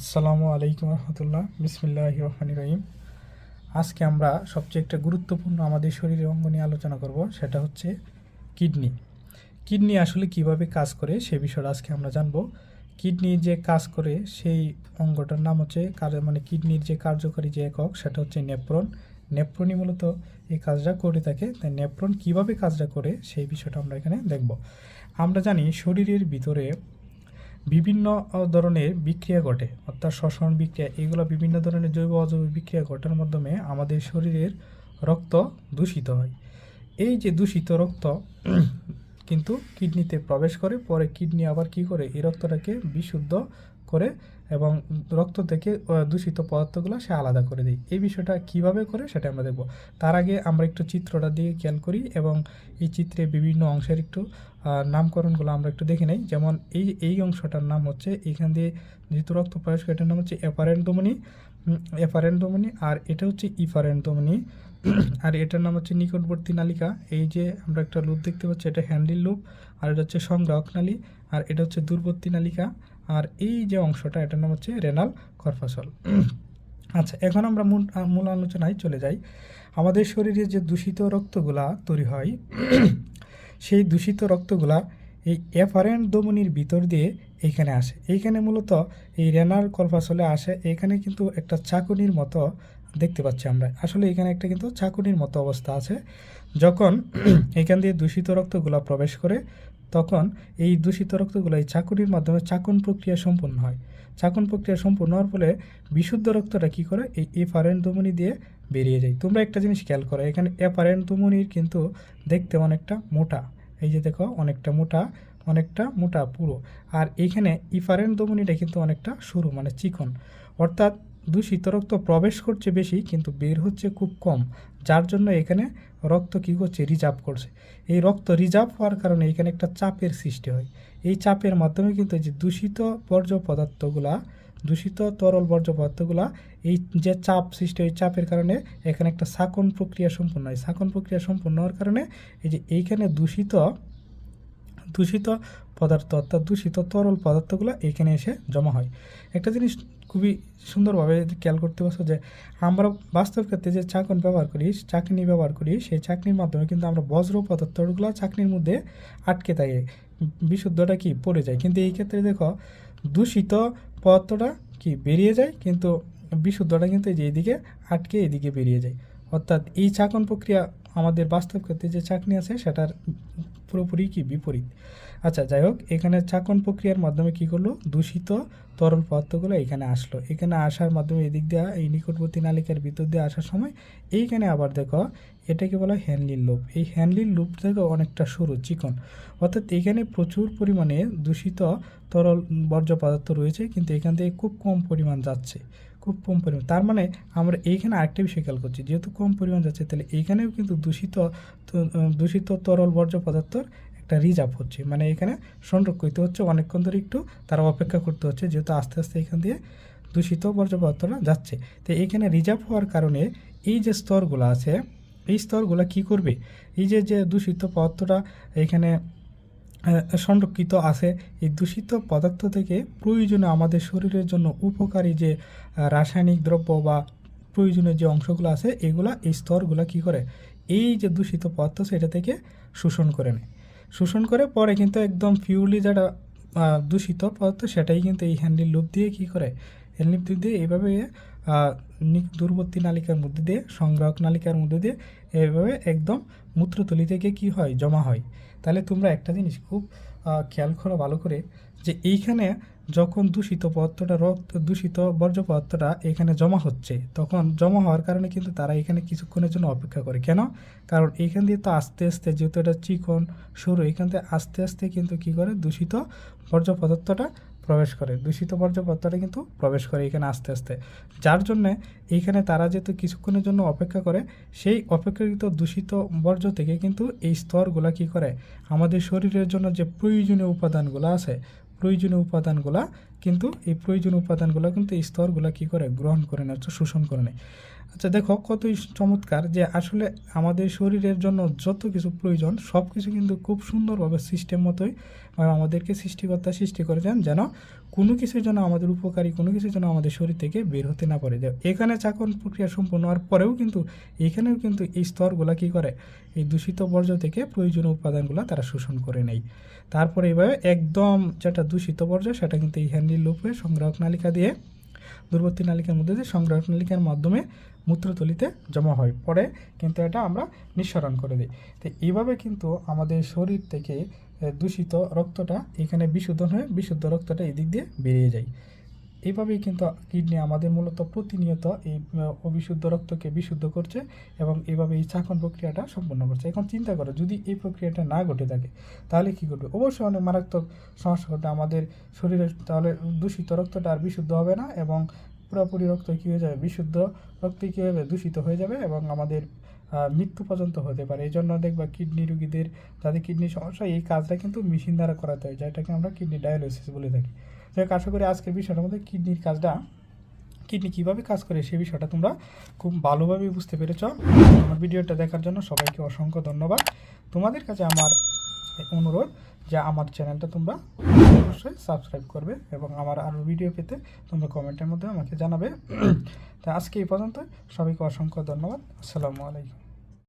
আসসালামু আলাইকুম রহমতুল্লাহ। বিসমিল্লাহির রহমানির রহিম। আজকে আমরা সবচেয়ে একটা গুরুত্বপূর্ণ আমাদের শরীরের অঙ্গ নিয়ে আলোচনা করব, সেটা হচ্ছে কিডনি। কিডনি আসলে কিভাবে কাজ করে সে বিষয়টা আজকে আমরা জানব। কিডনি যে কাজ করে সেই অঙ্গটার নাম হচ্ছে কিডনির যে কার্যকরী যে একক সেটা হচ্ছে নেফ্রন। নেফ্রনই মূলত এই কাজটা করে থাকে। তাই নেফ্রন কিভাবে কাজটা করে সেই বিষয়টা আমরা এখানে দেখব। আমরা জানি শরীরের ভিতরে বিভিন্ন ধরনের বিক্রিয়া ঘটে, অর্থাৎ শ্বসন বিক্রিয়া, এগুলো বিভিন্ন ধরনের জৈব অজৈব বিক্রিয়া ঘটার মাধ্যমে আমাদের শরীরের রক্ত দূষিত হয়। এই যে দূষিত রক্ত কিন্তু কিডনিতে প্রবেশ করে, পরে কিডনি আবার কি করে এই রক্তটাকে বিশুদ্ধ করে এবং রক্ত থেকে দূষিত পদার্থগুলো সে আলাদা করে দেয়। এই বিষয়টা কিভাবে করে সেটা আমরা দেখব। তার আগে আমরা একটু চিত্রটা দিয়ে খেয়াল করি এবং এই চিত্রে বিভিন্ন অংশের একটু নামকরণগুলো আমরা একটু দেখে নেই। যেমন এই অংশটার নাম হচ্ছে, এখান দিয়ে যেহেতু রক্ত প্রবেশ করে, এটার নাম হচ্ছে এফারেন্ট ধমনী, আর এটা হচ্ছে ইফারেন্ট ধমনী, আর এটার নাম হচ্ছে নিকটবর্তী নালিকা। এই যে আমরা একটা লুপ দেখতে পাচ্ছি, এটা হ্যান্ডেল লুপ, আর এটা হচ্ছে সংগ্রাহক নালী, আর এটা হচ্ছে দূরবর্তী নালিকা, আর এই যে অংশটা এটার নাম হচ্ছে রেনাল কর্পাসল। আচ্ছা, এখন আমরা মূল আলোচনায় চলে যাই। আমাদের শরীরে যে দূষিত রক্তগুলা তৈরি হয় সেই দূষিত রক্তগুলা এই এফারেন্ট ধমনির ভিতর দিয়ে এইখানে আসে। এইখানে মূলত এই রেনাল কর্পাসলে আসে। এখানে কিন্তু একটা চাকুনির মতো দেখতে পাচ্ছি আমরা। আসলে এখানে একটা কিন্তু চাকুনির মতো অবস্থা আছে। যখন এখান দিয়ে দূষিত রক্তগুলা প্রবেশ করে, তখন এই দূষিত রক্তগুলো এই চাকুনির মাধ্যমে চাকুন প্রক্রিয়া সম্পন্ন হয়। চাকুন প্রক্রিয়া সম্পূর্ণ হওয়ার ফলে বিশুদ্ধ রক্তটা কী করে এই এফারেন্ট ধমনী দিয়ে বেরিয়ে যায়। তোমরা একটা জিনিস খেয়াল করো, এখানে এফারেন্ট ধমনীর কিন্তু দেখতে অনেকটা মোটা, এই যে দেখো অনেকটা মোটা পুরো, আর এইখানে ইফারেন্ট ধমনীটা কিন্তু অনেকটা সরু, মানে চিকন। অর্থাৎ দূষিত রক্ত প্রবেশ করছে বেশি কিন্তু বের হচ্ছে খুব কম, যার জন্য এখানে রক্ত কী করছে, রিজার্ভ করছে। এই রক্ত রিজার্ভ হওয়ার কারণে এখানে একটা চাপের সৃষ্টি হয়। এই চাপের মাধ্যমে কিন্তু যে দূষিত তরল বর্জ্য পদার্থগুলা এই যে চাপ সৃষ্টি হয়, চাপের কারণে এখানে একটা শাকন প্রক্রিয়া সম্পন্ন হয়। শাকন প্রক্রিয়া সম্পন্ন হওয়ার কারণে এই যে এইখানে দূষিত পদার্থ, অর্থাৎ দূষিত তরল পদার্থগুলো এখানে এসে জমা হয়। একটা জিনিস খুবই সুন্দরভাবে খেয়াল করতে পারছো যে আমরা বাস্তব ক্ষেত্রে যে চাকনি ব্যবহার করি, সেই চাকনির মাধ্যমে কিন্তু আমরা বজ্র পদার্থগুলো চাকনির মধ্যে আটকে থাকে, বিশুদ্ধটা কি পড়ে যায়। কিন্তু এই ক্ষেত্রে দেখো দূষিত পদার্থটা কি বেরিয়ে যায়, কিন্তু বিশুদ্ধটা কিন্তু এই যে এদিকে আটকে এদিকে বেরিয়ে যায়। অর্থাৎ এই চাকন প্রক্রিয়া আমাদের বাস্তব ক্ষেত্রে যে চাকনি আছে সেটার পুরোপুরি কি বিপরীত। আচ্ছা, যাই হোক, এখানে চাকন প্রক্রিয়ার মাধ্যমে কি করলো, দূষিত তরল পদার্থগুলো এখানে আসলো। এখানে আসার মাধ্যমে এদিক দিয়ে এই নিকটবর্তী নালিকার ভিতর দিয়ে আসার সময় এইখানে আবার দেখো এটাকে বলা হয় হ্যান্ডলিন লুপ। এই হ্যান্ডলিন লুপ থেকে অনেকটা সরু চিকন, অর্থাৎ এখানে প্রচুর পরিমাণে দূষিত তরল বর্জ্য পদার্থ রয়েছে, কিন্তু এখান থেকে খুব কম পরিমাণ যাচ্ছে, খুব কম পরিমাণ। তার মানে আমরা এইখানে আরেকটা বিষয় খেয়াল করছি, যেহেতু কম পরিমাণ যাচ্ছে, তাহলে এইখানেও কিন্তু দূষিত তরল বর্জ্য পদার্থর একটা রিজার্ভ হচ্ছে, মানে এখানে সংরক্ষিত হচ্ছে। অনেকক্ষণ ধরে একটু তারা অপেক্ষা করতে হচ্ছে, যেহেতু আস্তে আস্তে এখান দিয়ে দূষিত বর্জ্য পদার্থটা যাচ্ছে। তো এইখানে রিজার্ভ হওয়ার কারণে এই যে স্তরগুলো আছে, এই স্তরগুলো কি করবে, এই যে দূষিত পদার্থটা এখানে সংরক্ষিত আছে, এই দূষিত পদার্থ থেকে প্রয়োজনীয় আমাদের শরীরের জন্য উপকারী যে রাসায়নিক দ্রব্য বা প্রয়োজনীয় যে অংশগুলো আছে, এগুলা এই স্তরগুলো কি করে, এই যে দূষিত পদার্থ সেটা থেকে শোষণ করে নেয়। শোষণ করে পরে কিন্তু একদম পিওরলি যেটা দূষিত পদার্থ সেটাই কিন্তু এই হ্যান্ডেল লুপ দিয়ে কি করে, হ্যান্ডেল লুপ দিয়ে এইভাবে দূরবর্তী নালিকার মধ্যে দিয়ে, সংগ্রাহক নালিকার মধ্যে দিয়ে এইভাবে একদম মূত্রথলি থেকে কি হয়, জমা হয়। তাহলে তোমরা একটা জিনিস খুব খেয়াল করো ভালো করে, যে এইখানে যখন দূষিত বর্জ্য পদার্থটা এখানে জমা হচ্ছে, তখন জমা হওয়ার কারণে কিন্তু তারা এখানে কিছুক্ষণের জন্য অপেক্ষা করে। কেন? কারণ এইখান দিয়ে তো আস্তে আস্তে, যেহেতু এটা চিকন সরু, এখান থেকে আস্তে আস্তে কিন্তু কি করে, দূষিত বর্জ্য পদার্থটা কিন্তু প্রবেশ করে এখানে আস্তে আস্তে, যার জন্যে এইখানে তারা যেহেতু কিছুক্ষণের জন্য অপেক্ষা করে, সেই অপেক্ষাকৃত দূষিত বর্জ্য থেকে কিন্তু এই স্তরগুলা কি করে, আমাদের শরীরের জন্য যে প্রয়োজনীয় উপাদানগুলো আছে, প্রয়োজনীয় উপাদানগুলো কিন্তু এই স্তরগুলো কি করে, গ্রহণ করে নেয়, শোষণ করে নেয়। আচ্ছা দেখো কতই চমৎকার যে আসলে আমাদের শরীরের জন্য যত কিছু প্রয়োজন সব কিছু কিন্তু খুব সুন্দরভাবে সিস্টেম মতোই আমাদেরকে সৃষ্টিকর্তা সৃষ্টি করেছেন, যেন কোনো কিছুর জন্য আমাদের উপকারী কোনো কিছুর জন্য আমাদের শরীর থেকে বের হতে না পারে। যে এখানে চাকন প্রক্রিয়া সম্পন্ন হওয়ার পরেও কিন্তু এখানেও কিন্তু এই স্তরগুলো কী করে, এই দূষিত বর্জ্য থেকে প্রয়োজনীয় উপাদানগুলো তারা শোষণ করে নেয়। তারপরে এইভাবে একদম যেটা দূষিত বর্জ্য সেটা কিন্তু এই হ্যান্ডিল লুপে সংগ্রাহক নালিকা দিয়ে দূরবর্তী নালিকার মধ্যে দিয়ে সংগ্রাহক নালিকার মাধ্যমে মূত্রথলিতে জমা হয়, পরে কিন্তু এটা আমরা নিঃসরণ করে দিই। তো এইভাবে কিন্তু আমাদের শরীর থেকে দূষিত রক্তটা এখানে বিশুদ্ধ হয়ে বিশুদ্ধ রক্তটা এদিক দিয়ে বেরিয়ে যায়। এইভাবেই কিন্তু কিডনি আমাদের মূলত প্রতিনিয়ত এই অবিশুদ্ধ রক্তকে বিশুদ্ধ করছে এবং এইভাবে এই চাকন প্রক্রিয়াটা সম্পন্ন করছে। এখন চিন্তা করো যদি এই প্রক্রিয়াটা না ঘটে থাকে তাহলে কী ঘটবে? অবশ্যই অনেক মারাত্মক সমস্যা ঘটবে আমাদের শরীরে। তাহলে দূষিত রক্তটা আর বিশুদ্ধ হবে না এবং পুরোপুরি রক্ত কী হয়ে যাবে, বিশুদ্ধ রক্ত কী হবে, দূষিত হয়ে যাবে এবং আমাদের মৃত্যু পর্যন্ত হতে পারে। এই জন্য দেখবা কিডনি রোগীদের যাদের কিডনির সমস্যা এই কাজটা কিন্তু মেশিন দ্বারা করাতে হয়, যেটাকে আমরা কিডনি ডায়ালিসিস বলে থাকি। যাই হোক, আশা করি আজকের বিষয়টার মধ্যে কিডনির কাজটা, কিডনি কীভাবে কাজ করে সেই বিষয়টা তোমরা খুব ভালোভাবেই বুঝতে পেরেছ। আমার ভিডিওটা দেখার জন্য সবাইকে অসংখ্য ধন্যবাদ। তোমাদের কাছে আমার অনুরোধ যে আমার চ্যানেলটা তোমরা অবশ্যই সাবস্ক্রাইব করবে এবং আমার আরও ভিডিও পেতে তোমরা কমেন্টের মধ্যে আমাকে জানাবে। তা আজকে এই পর্যন্ত, সবাইকে অসংখ্য ধন্যবাদ। আসসালামু আলাইকুম।